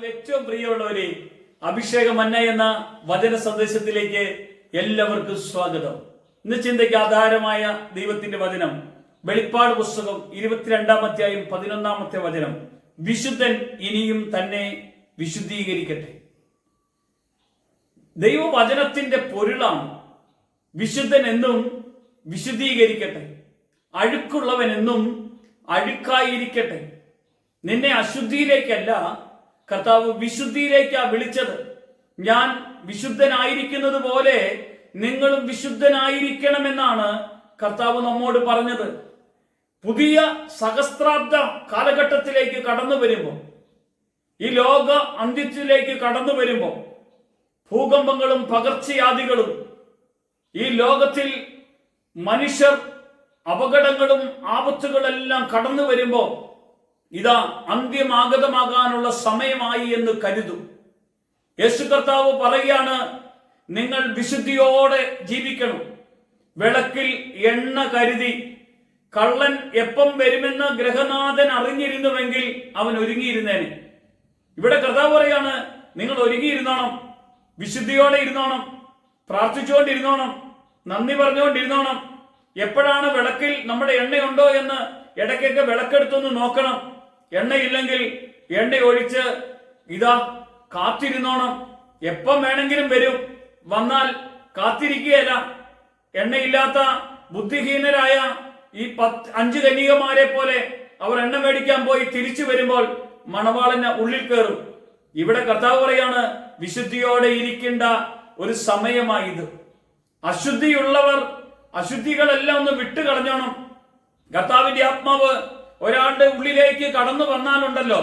കർത്താവിൽ ഏറ്റവും പ്രിയമുള്ളവരെ, അഭിഷേക മന്ന എന്ന വചന സന്ദേശത്തിലേക്ക് എല്ലാവർക്കും സ്വാഗതം. ഇന്ന് ചിന്തയ്ക്ക് ആധാരമായ ദൈവത്തിന്റെ വചനം വെളിപ്പാട് പുസ്തകം 22-ാം അധ്യായം 11-ാമത്തെ വചനം. വിശുദ്ധൻ ഇനിയും തന്നെ വിശുദ്ധീകരിക്കട്ടെ. ദൈവവചനത്തിന്റെ പൊരുളാണ് വിശുദ്ധൻ എന്നും വിശുദ്ധീകരിക്കട്ടെ, അഴുക്കുള്ളവൻ എന്നും അഴുക്കായിരിക്കട്ടെ. നിന്നെ അശുദ്ധിയിലേക്കല്ല കർത്താവ് വിശുദ്ധിയിലേക്കാ വിളിച്ചത്. ഞാൻ വിശുദ്ധനായിരിക്കുന്നത് പോലെ നിങ്ങളും വിശുദ്ധനായിരിക്കണമെന്നാണ് കർത്താവ് നമ്മോട് പറഞ്ഞത്. പുതിയ സഹസ്രാബ്ദ കാലഘട്ടത്തിലേക്ക് കടന്നു വരുമ്പോൾ, ഈ ലോക അന്ത്യത്തിലേക്ക് കടന്നു വരുമ്പോൾ, ഭൂകമ്പങ്ങളും പകർച്ചവ്യാധികളും ഈ ലോകത്തിൽ മനുഷ്യർ അപകടങ്ങളും ആപത്തുകളെല്ലാം കടന്നു വരുമ്പോൾ ഇതാ അന്ത്യമാഗതമാകാനുള്ള സമയമായി എന്ന് കരുതും. യേശു കർത്താവ് പറയുകയാണ്, നിങ്ങൾ വിശുദ്ധിയോടെ ജീവിക്കണം. വിളക്കിൽ എണ്ണ കരുതി. കള്ളൻ എപ്പം വരുമെന്ന് ഗൃഹനാഥൻ അറിഞ്ഞിരുന്നുവെങ്കിൽ അവൻ ഒരുങ്ങിയിരുന്നേനെ. ഇവിടെ കർത്താവ് പറയാണ്, നിങ്ങൾ ഒരുങ്ങിയിരുന്നോണം, വിശുദ്ധിയോടെ ഇരുന്നോണം, പ്രാർത്ഥിച്ചുകൊണ്ടിരുന്നോണം, നന്ദി പറഞ്ഞുകൊണ്ടിരുന്നോണം. എപ്പോഴാണ് വിളക്കിൽ നമ്മുടെ എണ്ണയുണ്ടോ എന്ന് ഇടയ്ക്കൊക്കെ വിളക്കെടുത്തൊന്ന് നോക്കണം. എണ്ണയില്ലെങ്കിൽ എണ്ണ ഒഴിച്ച് ഇതാ കാത്തിരുന്നോണം. എപ്പം വേണമെങ്കിലും വരും, വന്നാൽ കാത്തിരിക്കുകയല്ല. എണ്ണയില്ലാത്ത ബുദ്ധിഹീനരായ ഈ 5 കന്യകമാരെ പോലെ അവർ എണ്ണ മേടിക്കാൻ പോയി തിരിച്ചു വരുമ്പോൾ മണവാളന് ഉള്ളിൽ കയറും. ഇവിടെ കർത്താവ് പറയാണ്, വിശുദ്ധിയോടെ ഇരിക്കേണ്ട ഒരു സമയമായത്. അശുദ്ധിയുള്ളവർ അശുദ്ധികളെല്ലാം ഒന്ന് വിട്ടുകളഞ്ഞോണം. കർത്താവിന്റെ ആത്മാവ് ഒരാളുടെ ഉള്ളിലേക്ക് കടന്നു വന്നാലുണ്ടല്ലോ,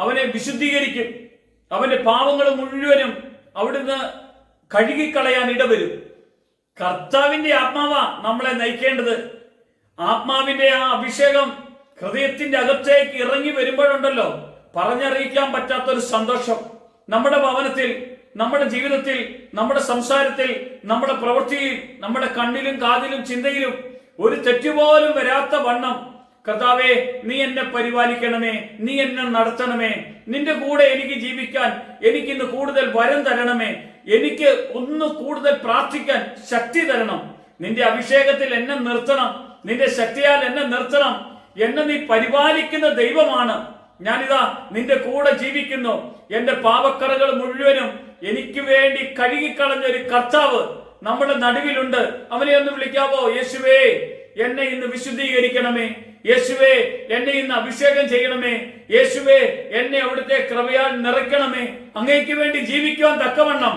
അവനെ വിശുദ്ധീകരിക്കും. അവന്റെ പാവങ്ങൾ മുഴുവനും അവിടുന്ന് കഴുകിക്കളയാൻ ഇടവരും. കർത്താവിന്റെ ആത്മാവാ നമ്മളെ നയിക്കേണ്ടത്. ആത്മാവിന്റെ ആ അഭിഷേകം ഹൃദയത്തിന്റെ അകത്തേക്ക് ഇറങ്ങി വരുമ്പോഴുണ്ടല്ലോ, പറഞ്ഞറിയിക്കാൻ പറ്റാത്തൊരു സന്തോഷം. നമ്മുടെ ഭവനത്തിൽ, നമ്മുടെ ജീവിതത്തിൽ, നമ്മുടെ സംസാരത്തിൽ, നമ്മുടെ പ്രവൃത്തിയിൽ, നമ്മുടെ കണ്ണിലും കാതിലും ചിന്തയിലും ഒരു തെറ്റുപോലും വരാത്ത വണ്ണം, കർത്താവേ നീ എന്നെ പരിപാലിക്കണമേ, നീ എന്നെ നടത്തണമേ, നിന്റെ കൂടെ എനിക്ക് ജീവിക്കാൻ എനിക്കിന്ന് കൂടുതൽ വരം തരണമേ, എനിക്ക് ഒന്ന് കൂടുതൽ പ്രാർത്ഥിക്കാൻ ശക്തി തരണം, നിന്റെ അഭിഷേകത്തിൽ എന്നെ നിർത്തണം, നിന്റെ ശക്തിയാൽ എന്നെ നിർത്തണം, എന്നെ നീ പരിപാലിക്കുന്ന ദൈവമാണ്. ഞാനിതാ നിന്റെ കൂടെ ജീവിക്കുന്നു. എന്റെ പാപക്കറകൾ മുഴുവനും എനിക്ക് വേണ്ടി കഴുകിക്കളഞ്ഞ ഒരു കർത്താവ് നമ്മുടെ നടുവിലുണ്ട്. അവനെ ഒന്ന് വിളിക്കാവോ? യേശുവേ, എന്നെ ഇന്ന് വിശുദ്ധീകരിക്കണമേ. യേശുവേ, എന്നെ ഇന്ന് അഭിഷേകം ചെയ്യണമേ. യേശുവേ, എന്നെ അവിടുത്തെ കൃപയാൽ നിറയ്ക്കണമേ. അങ്ങേക്ക് വേണ്ടി ജീവിക്കുവാൻ തക്കവണ്ണം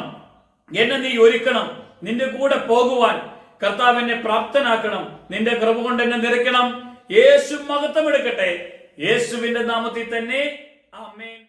എന്നെ നീ ഒരുക്കണം. നിന്റെ കൂടെ പോകുവാൻ കർത്താവ് എന്നെ പ്രാപ്തനാക്കണം. നിന്റെ കൃപ കൊണ്ട് എന്നെ നിറയ്ക്കണം. യേശു മഹത്വം എടുക്കട്ടെ. യേശുവിന്റെ നാമത്തിൽ തന്നെ ആമേൻ.